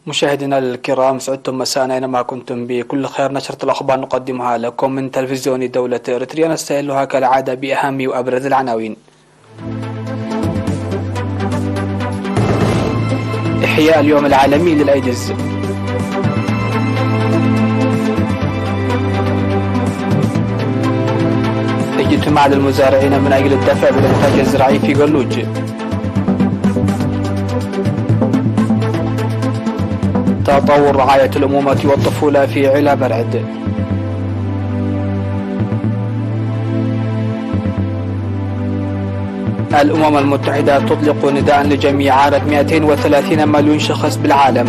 مشاهدينا الكرام، سعدتم مساءنا اينما كنتم بكل خير. نشرة الاخبار نقدمها لكم من تلفزيون دولة اريتريا، نستهلها كالعادة باهم وابرز العناوين. احياء اليوم العالمي للايدز. اجتماع للمزارعين من اجل الدفع بالانتاج الزراعي في قلوج. تطور رعاية الأمومة والطفولة في علا برعد. الأمم المتحدة تطلق نداء لجميع عارة 230 مليون شخص بالعالم.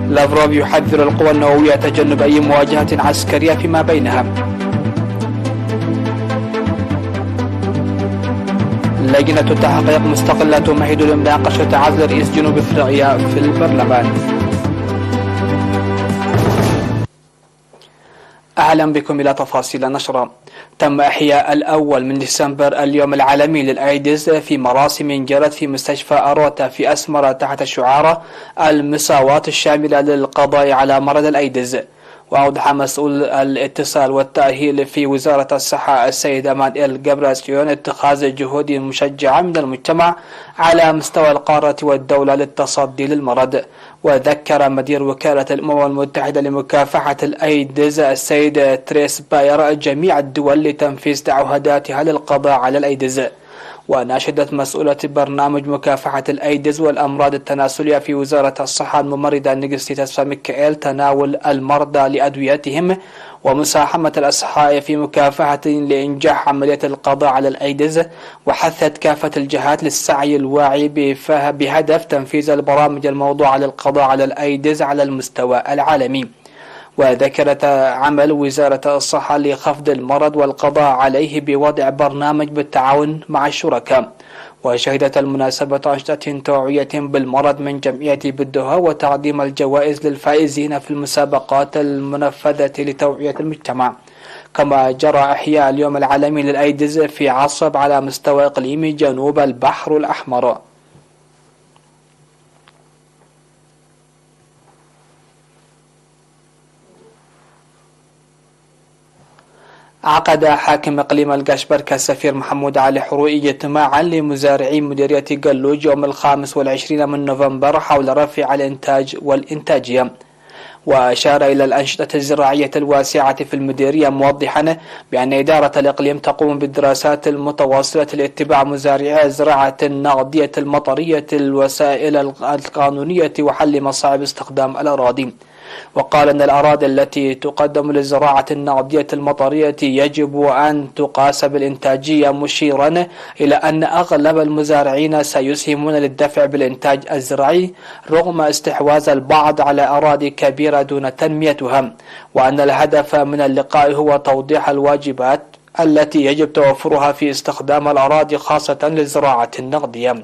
لافروف يحذر القوى النووية تجنب أي مواجهة عسكرية فيما بينها. لجنة التحقيق مستقلة تمهد لمناقشة عزل رئيس جنوب افريقيا في البرلمان. أهلا بكم إلى تفاصيل النشرة. تم إحياء الأول من ديسمبر اليوم العالمي للأيدز في مراسم جرت في مستشفى أروتا في أسمرة تحت شعار المساواة الشاملة للقضاء على مرض الأيدز. وأوضح مسؤول الاتصال والتأهيل في وزارة الصحة السيد أمانويل جابراسيون اتخاذ جهود مشجعة من المجتمع على مستوى القارة والدولة للتصدي للمرض. وذكر مدير وكالة الأمم المتحدة لمكافحة الأيدز السيد تريس باير جميع الدول لتنفيذ تعهداتها للقضاء على الأيدز. وناشدت مسؤولة برنامج مكافحة الأيدز والأمراض التناسلية في وزارة الصحة الممرضة نيجستيتاس ميكائيل تناول المرضى لأدويتهم ومساهمة الأصحاء في مكافحة لإنجاح عملية القضاء على الأيدز. وحثت كافة الجهات للسعي الواعي بهدف تنفيذ البرامج الموضوعة للقضاء على الأيدز على المستوى العالمي. وذكرت عمل وزارة الصحة لخفض المرض والقضاء عليه بوضع برنامج بالتعاون مع الشركاء. وشهدت المناسبة أنشطة توعية بالمرض من جمعية بالدوها وتقديم الجوائز للفائزين في المسابقات المنفذة لتوعية المجتمع. كما جرى إحياء اليوم العالمي للأيدز في عصب على مستوى إقليم جنوب البحر الأحمر. عقد حاكم إقليم القشبركة السفير محمود علي حروي اجتماعا لمزارعي مديرية قلوج يوم 25 من نوفمبر حول رفع الإنتاج والإنتاجية. وأشار إلى الأنشطة الزراعية الواسعة في المديرية موضحا بأن إدارة الإقليم تقوم بالدراسات المتواصلة لاتباع مزارعي الزراعة النقدية المطرية الوسائل القانونية وحل مصاعب استخدام الأراضي. وقال أن الأراضي التي تقدم للزراعة النقدية المطرية يجب أن تقاس بالإنتاجية، مشيرا إلى أن أغلب المزارعين سيسهمون للدفع بالإنتاج الزراعي رغم استحواذ البعض على أراضي كبيرة دون تنميتها. وأن الهدف من اللقاء هو توضيح الواجبات التي يجب توفرها في استخدام الأراضي خاصة للزراعة النقدية.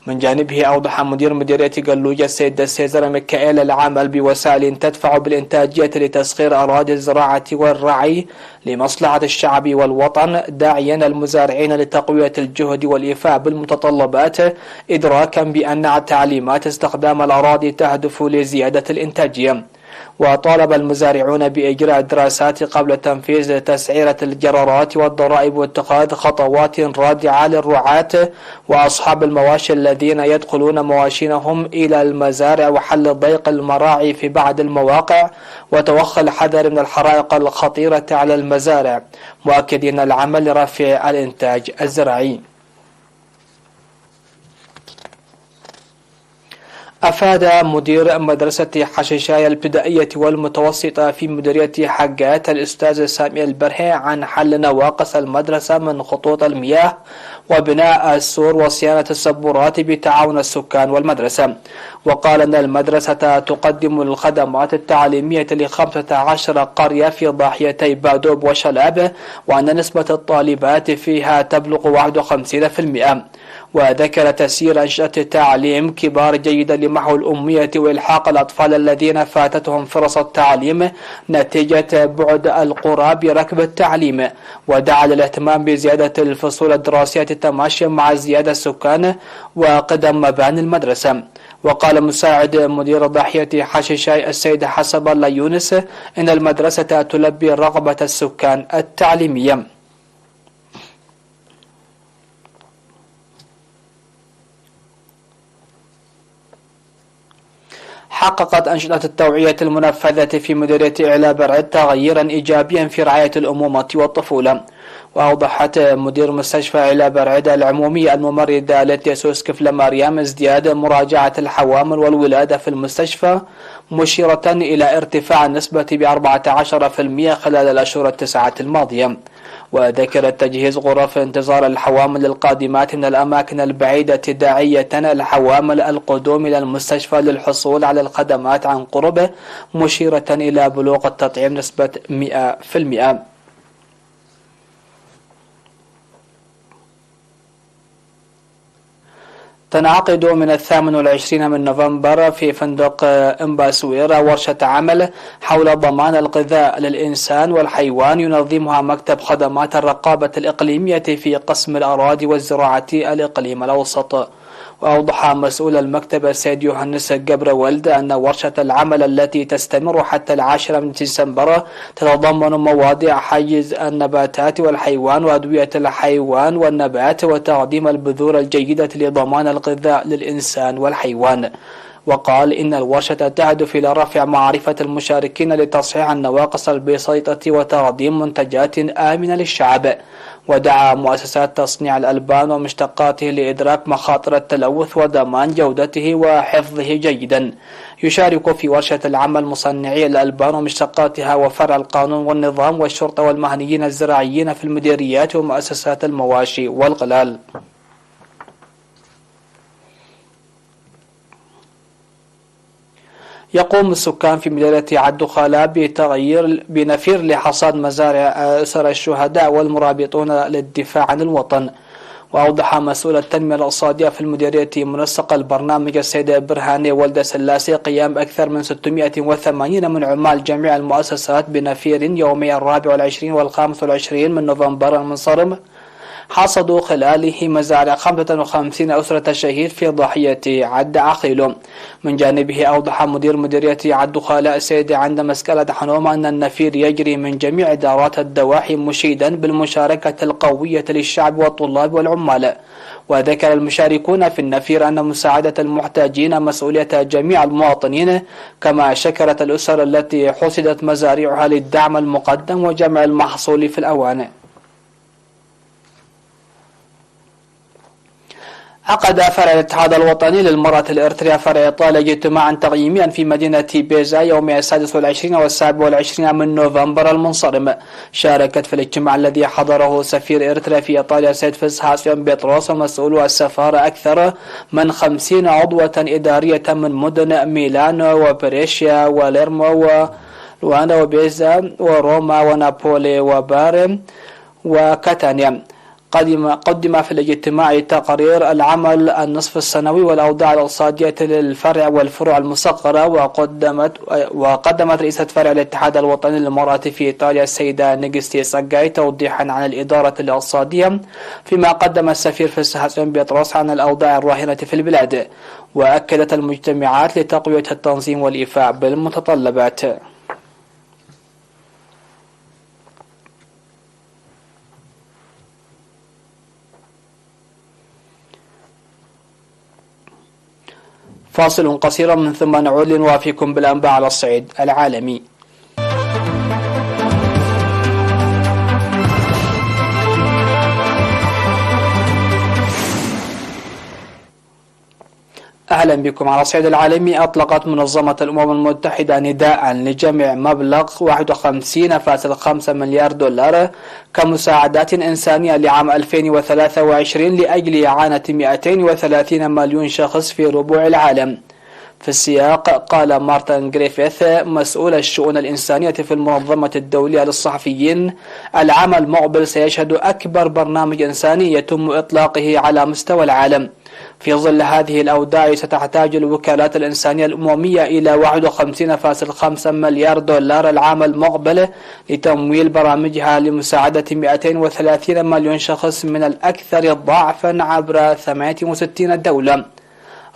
من جانبه أوضح مدير مديرية قلوج السيد سيزر ميكائيل العمل بوسائل تدفع بالإنتاجية لتسخير أراضي الزراعة والرعي لمصلحة الشعب والوطن، داعيا المزارعين لتقوية الجهد والإيفاء بالمتطلبات، إدراكا بأن تعليمات استخدام الأراضي تهدف لزيادة الإنتاجية. وطالب المزارعون بإجراء دراسات قبل تنفيذ تسعيرة الجرارات والضرائب واتخاذ خطوات رادعة للرعاة وأصحاب المواشي الذين يدخلون مواشينهم إلى المزارع، وحل ضيق المراعي في بعض المواقع، وتوخى الحذر من الحرائق الخطيرة على المزارع، مؤكدين العمل لرفع الإنتاج الزراعي. أفاد مدير مدرسة حشيشاية الابتدائية والمتوسطة في مديرية حقات الأستاذ سامي البرهي عن حل نواقص المدرسة من خطوط المياه وبناء السور وصيانة السبورات بتعاون السكان والمدرسة. وقال أن المدرسة تقدم الخدمات التعليمية ل15 قرية في ضاحيتي بادوب وشلاب، وأن نسبة الطالبات فيها تبلغ 51%. وذكر تسيير أنشطة التعليم كبار جيدا لمحو الأمية وإلحاق الأطفال الذين فاتتهم فرص التعليم نتيجة بعد القرى بركب التعليم، ودعا للاهتمام بزيادة الفصول الدراسية تماشيا مع زيادة السكان وقدم مباني المدرسة. وقال مساعد مدير ضاحية حشيشاي السيد حسب الله يونس إن المدرسة تلبي رغبة السكان التعليمية. حققت أنشطة التوعية المنفذة في مديرية إعلى برعد تغيرا إيجابيا في رعاية الأمومة والطفولة. وأوضحت مدير مستشفى إعلى برعد العمومية الممرضة لتيسوس كفل مريم ازدياد مراجعة الحوامل والولادة في المستشفى، مشيرة إلى ارتفاع النسبة ب14% خلال الأشهر التسعة الماضية. وذكرت تجهيز غرف انتظار الحوامل القادمات من الأماكن البعيدة داعية الحوامل القدوم إلى المستشفى للحصول على الخدمات عن قرب، مشيرة إلى بلوغ التطعيم نسبة 100%. تنعقد من 28 من نوفمبر في فندق امباسويرا ورشة عمل حول ضمان الغذاء للإنسان والحيوان ينظمها مكتب خدمات الرقابة الإقليمية في قسم الأراضي والزراعة الإقليم الأوسط. وأوضح مسؤول المكتب السيد يوهانس جبر ولد أن ورشة العمل التي تستمر حتى 10 من ديسمبر تتضمن مواضيع حيز النباتات والحيوان وأدوية الحيوان والنبات وتقديم البذور الجيدة لضمان الغذاء للإنسان والحيوان. وقال إن الورشة تهدف إلى رفع معرفة المشاركين لتصحيح النواقص البسيطة وتقديم منتجات آمنة للشعب. ودعا مؤسسات تصنيع الألبان ومشتقاته لإدراك مخاطر التلوث وضمان جودته وحفظه جيدا. يشارك في ورشة العمل مصنعي الألبان ومشتقاتها وفرع القانون والنظام والشرطة والمهنيين الزراعيين في المديريات ومؤسسات المواشي والغلال. يقوم السكان في مدينة عدو خالا بنفير لحصاد مزارع أسر الشهداء والمرابطون للدفاع عن الوطن. وأوضح مسؤول التنمية الاقتصادية في المديرية منسق البرنامج السيد برهاني ولد سلاسي قيام أكثر من 680 من عمال جميع المؤسسات بنفير يومي 24 و25 من نوفمبر المنصرم، حصدوا خلاله مزارع 55 أسرة شهيد في ضاحية عد عقيل. من جانبه أوضح مدير مديرية عد خالاء سيد عند مسكلة حنوم أن النفير يجري من جميع إدارات الدواحي مشيدا بالمشاركة القوية للشعب والطلاب والعمال. وذكر المشاركون في النفير أن مساعدة المحتاجين مسؤولية جميع المواطنين، كما شكرت الأسر التي حصدت مزارعها للدعم المقدم وجمع المحصول في الأوان. عقد فرع الاتحاد الوطني للمرأة الإريترية فرع إيطاليا اجتماعا تقييميا في مدينة بيزا يوم 26 و27 من نوفمبر المنصرم. شاركت في الاجتماع الذي حضره سفير إريتريا في إيطاليا سيد فسحاسيون بيتروس ومسؤول السفارة أكثر من 50 عضوة إدارية من مدن ميلانو وبريشيا وليرمو ولوانا وبيزا وروما ونابولي وبارم وكاتانيا. قدم في الاجتماع تقرير العمل النصف السنوي والأوضاع الاقتصادية للفرع والفروع المصغرة. وقدمت رئيسة فرع الاتحاد الوطني للمرأة في إيطاليا السيدة نيجستي ساجاي توضيحا عن الإدارة الاقتصادية، فيما قدم السفير فسحاسيون بيتروس عن الأوضاع الراهنة في البلاد. وأكدت المجتمعات لتقوية التنظيم والإيفاء بالمتطلبات. فاصل قصير من ثم نعود لنوافيكم بالأنباء على الصعيد العالمي. أهلا بكم. على الصعيد العالمي، أطلقت منظمة الأمم المتحدة نداء لجمع مبلغ 51.5 مليار دولار كمساعدات إنسانية لعام 2023 لأجل إعانة 230 مليون شخص في ربوع العالم. في السياق قال مارتن غريفيث مسؤول الشؤون الإنسانية في المنظمة الدولية للصحفيين: العام المقبل سيشهد أكبر برنامج إنساني يتم إطلاقه على مستوى العالم. في ظل هذه الأوضاع ستحتاج الوكالات الإنسانية الأممية إلى 51.5 مليار دولار العام المقبل لتمويل برامجها لمساعدة 230 مليون شخص من الأكثر ضعفا عبر 68 دولة.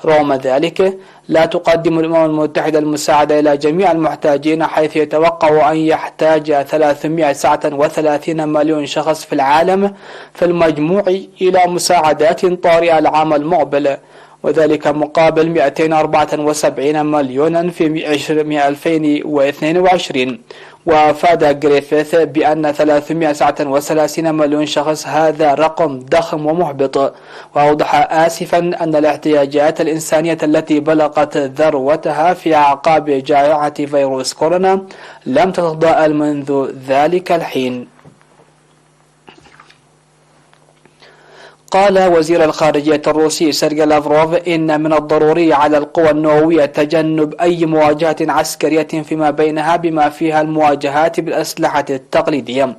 رغم ذلك لا تقدم الأمم المتحدة المساعدة إلى جميع المحتاجين، حيث يتوقع أن يحتاج 339 مليون شخص في العالم في المجموع إلى مساعدات طارئة العام المقبل، وذلك مقابل 274 مليونا في 2022. وأفاد غريفيث بأن 339 مليون شخص هذا رقم ضخم ومحبط، وأوضح آسفا أن الاحتياجات الإنسانية التي بلغت ذروتها في أعقاب جائحة فيروس كورونا لم تتضاءل منذ ذلك الحين. قال وزير الخارجية الروسي سيرجي لافروف إن من الضروري على القوى النووية تجنب أي مواجهة عسكرية فيما بينها بما فيها المواجهات بالأسلحة التقليدية.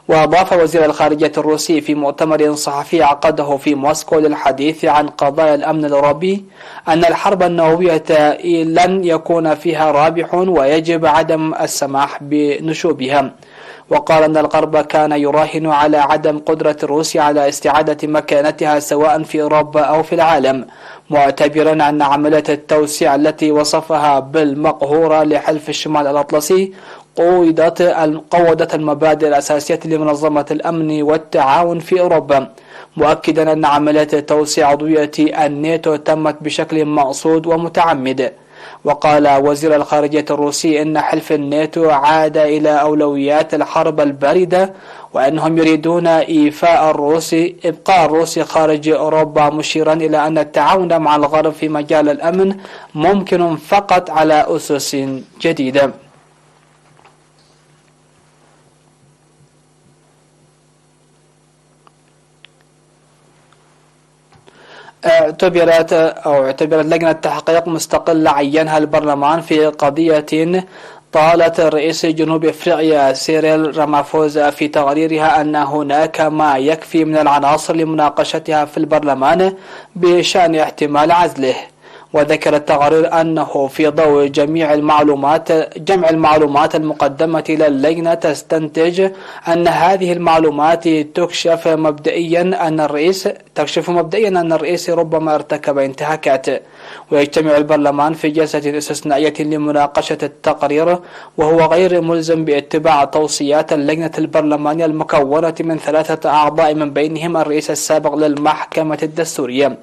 وأضاف وزير الخارجية الروسي في مؤتمر صحفي عقده في موسكو للحديث عن قضايا الأمن الأوروبي أن الحرب النووية لن يكون فيها رابح ويجب عدم السماح بنشوبها. وقال أن الغرب كان يراهن على عدم قدرة روسيا على استعادة مكانتها سواء في أوروبا أو في العالم، معتبرا أن عملية التوسيع التي وصفها بالمقهورة لحلف الشمال الأطلسي قودت المبادئ الأساسية لمنظمة الأمن والتعاون في أوروبا، مؤكدا أن عملية توسيع عضوية الناتو تمت بشكل مقصود ومتعمد. وقال وزير الخارجية الروسي إن حلف الناتو عاد إلى أولويات الحرب الباردة، وأنهم يريدون إبقاء الروس خارج أوروبا، مشيرا إلى أن التعاون مع الغرب في مجال الأمن ممكن فقط على أسس جديدة. اعتبرت لجنة تحقيق مستقلة عينها البرلمان في قضية طالت رئيس جنوب افريقيا سيريل رامافوزا في تقريرها أن هناك ما يكفي من العناصر لمناقشتها في البرلمان بشأن احتمال عزله. وذكر التقرير أنه في ضوء جمع المعلومات المقدمة إلى اللجنة تستنتج أن هذه المعلومات تكشف مبدئيا أن الرئيس ربما ارتكب انتهاكات. ويجتمع البرلمان في جلسة استثنائية لمناقشة التقرير، وهو غير ملزم باتباع توصيات اللجنة البرلمانية المكونة من 3 أعضاء من بينهم الرئيس السابق للمحكمة الدستورية.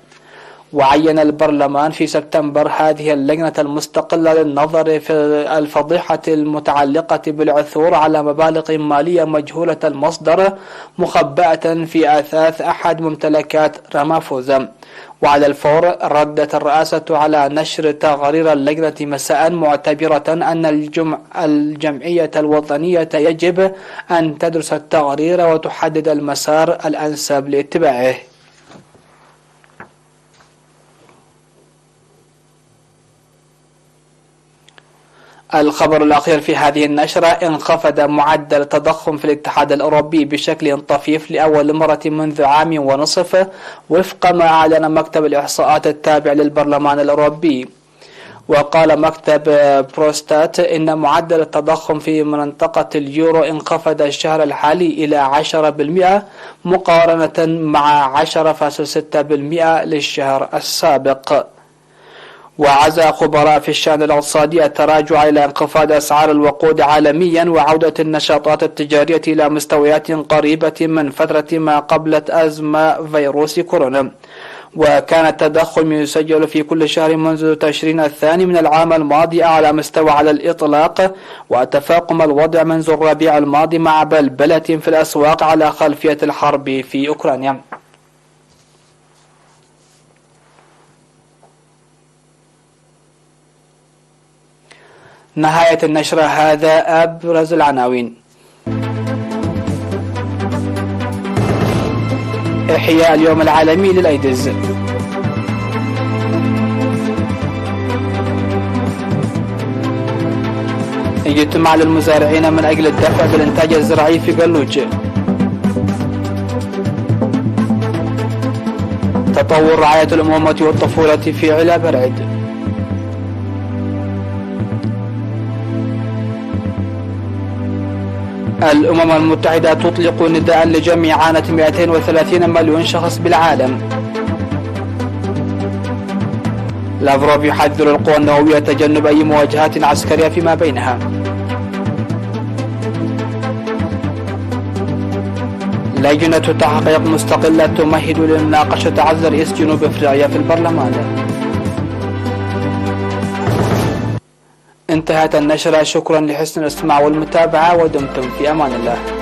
وعين البرلمان في سبتمبر هذه اللجنة المستقلة للنظر في الفضيحة المتعلقة بالعثور على مبالغ مالية مجهولة المصدر مخبأة في أثاث أحد ممتلكات رامافوزا. وعلى الفور ردت الرئاسة على نشر تقارير اللجنة مساء، معتبرة أن الجمعية الوطنية يجب أن تدرس التقارير وتحدد المسار الأنسب لاتباعه. الخبر الأخير في هذه النشرة: انخفض معدل التضخم في الاتحاد الأوروبي بشكل طفيف لأول مرة منذ 1.5 عام، وفق ما أعلن مكتب الإحصاءات التابع للبرلمان الأوروبي. وقال مكتب بروستات إن معدل التضخم في منطقة اليورو انخفض الشهر الحالي إلى 10% مقارنة مع 10.6% للشهر السابق. وعزى خبراء في الشأن الاقتصادي التراجع إلى انخفاض أسعار الوقود عالميا وعودة النشاطات التجارية إلى مستويات قريبة من فترة ما قبل أزمة فيروس كورونا. وكان التضخم يسجل في كل شهر منذ تشرين الثاني من العام الماضي أعلى مستوى على الإطلاق، وتفاقم الوضع منذ الربيع الماضي مع بلبلة في الأسواق على خلفية الحرب في أوكرانيا. نهاية النشرة. هذا أبرز العناوين: إحياء اليوم العالمي للأيدز. يجتمع للمزارعين من أجل الدفع بالإنتاج الزراعي في قلوج. تطور رعاية الأمومة والطفولة في علا برعد. الأمم المتحدة تطلق نداء لجمع عانة 230 مليون شخص بالعالم. لافروف يحذر القوى النووية تجنب أي مواجهات عسكرية فيما بينها. لجنة تحقيق مستقلة تمهد لمناقشة عزل رئيس جنوب أفريقيا في البرلمان. انتهت النشرة. شكرا لحسن الاستماع والمتابعة ودمتم في أمان الله.